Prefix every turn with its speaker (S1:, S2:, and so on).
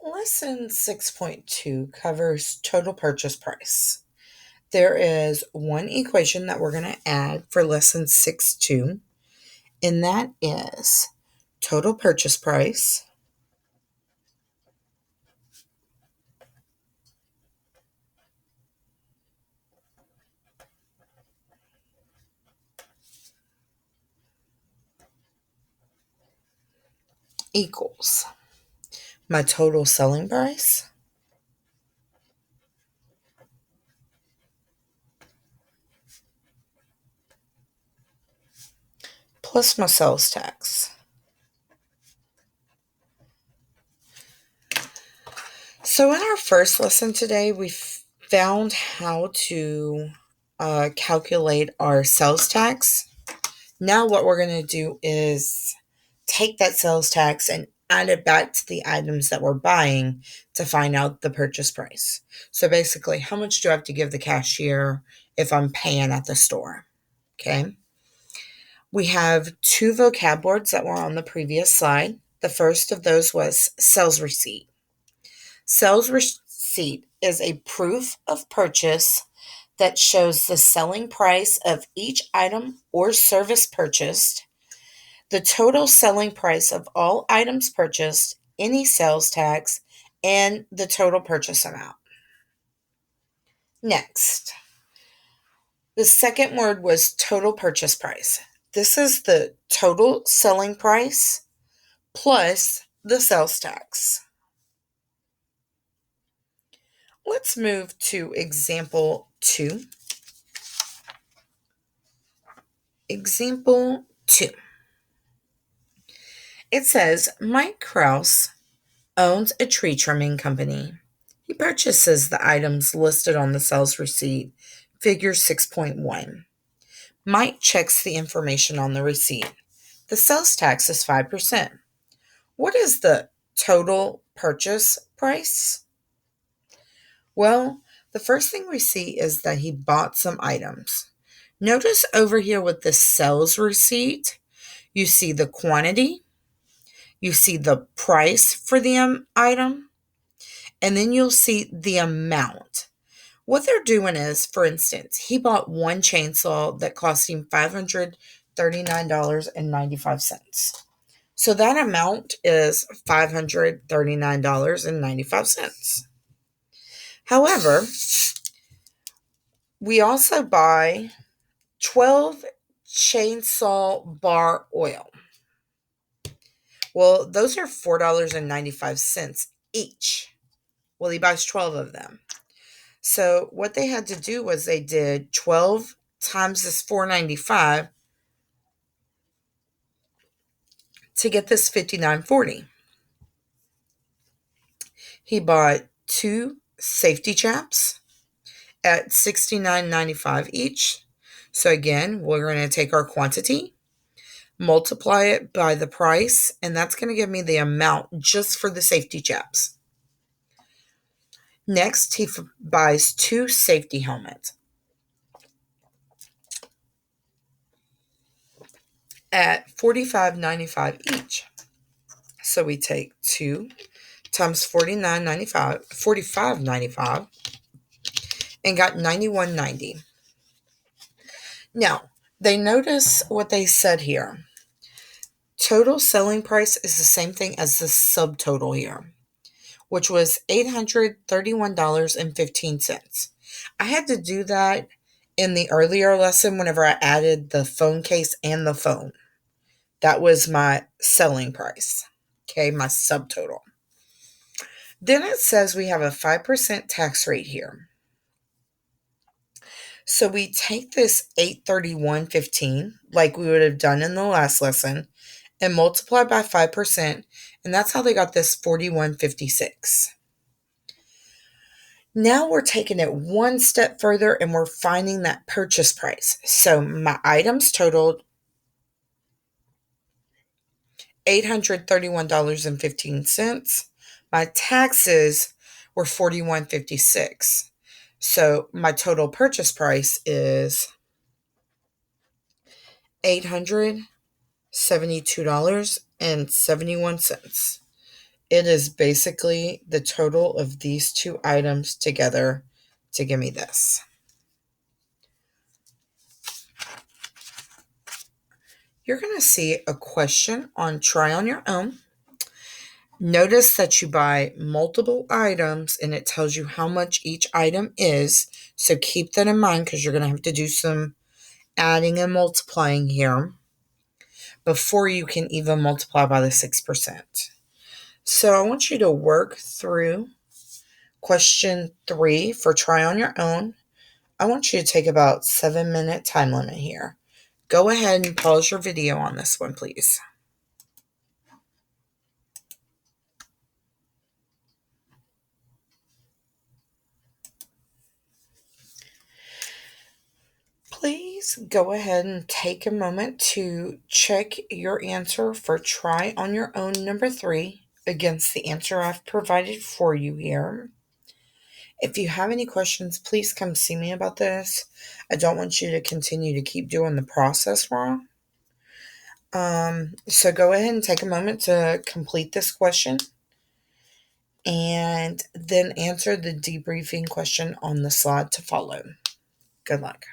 S1: Lesson 6.2 covers total purchase price. There is one equation that we're going to add for lesson 6.2, and that is total purchase price equals my total selling price plus my sales tax. So in our first lesson today, we found how to calculate our sales tax. Now what we're going to do is take that sales tax and add it back to the items that we're buying to find out the purchase price. So basically, how much do I have to give the cashier if I'm paying at the store? Okay. We have two vocab words that were on the previous slide. The first of those was sales receipt. Sales receipt is a proof of purchase that shows the selling price of each item or service purchased, the total selling price of all items purchased, any sales tax, and the total purchase amount. Next, the second word was total purchase price. This is the total selling price plus the sales tax. Let's move to example 2. Example 2. It says, Mike Kraus owns a tree trimming company. He purchases the items listed on the sales receipt, figure 6.1. Mike checks the information on the receipt. The sales tax is 5%. What is the total purchase price? Well, the first thing we see is that he bought some items. Notice over here with the sales receipt, you see the quantity, you see the price for the item, and then you'll see the amount. What they're doing is, for instance, he bought one chainsaw that cost him $539.95. So that amount is $539.95. However, we also buy 12 chainsaw bar oil. Well, those are $4.95 each. Well, he buys 12 of them. So what they had to do was they did 12 times this $4.95 to get this $59.40. He bought 2 safety chaps at $69.95 each. So again, we're going to take our quantity, multiply it by the price, and that's going to give me the amount just for the safety chaps. Next, he buys 2 safety helmets at $45.95 each. So we take 2 times $45.95, and got $91.90. Now, they notice what they said here. Total selling price is the same thing as the subtotal here, which was $831.15. I had to do that in the earlier lesson whenever I added the phone case and the phone. That was my selling price, okay, my subtotal. Then it says we have a 5% tax rate here. So we take this $831.15 like we would have done in the last lesson and multiply by 5%, and that's how they got this $41.56. Now we're taking it one step further and we're finding that purchase price. So my items totaled $831.15. My taxes were $41.56. So my total purchase price is $872.71. It is basically the total of these two items together to give me this. You're going to see a question on Try on Your Own. Notice that you buy multiple items and it tells you how much each item is. So keep that in mind because you're going to have to do some adding and multiplying here before you can even multiply by the 6%. So I want you to work through question 3 for Try on Your Own. I want you to take about 7-minute time limit here. Go ahead and pause your video on this one, please. Please go ahead and take a moment to check your answer for Try on Your Own number 3 against the answer I've provided for you here. If you have any questions, please come see me about this. I don't want you to continue to keep doing the process wrong. So go ahead and take a moment to complete this question and then answer the debriefing question on the slide to follow. Good luck.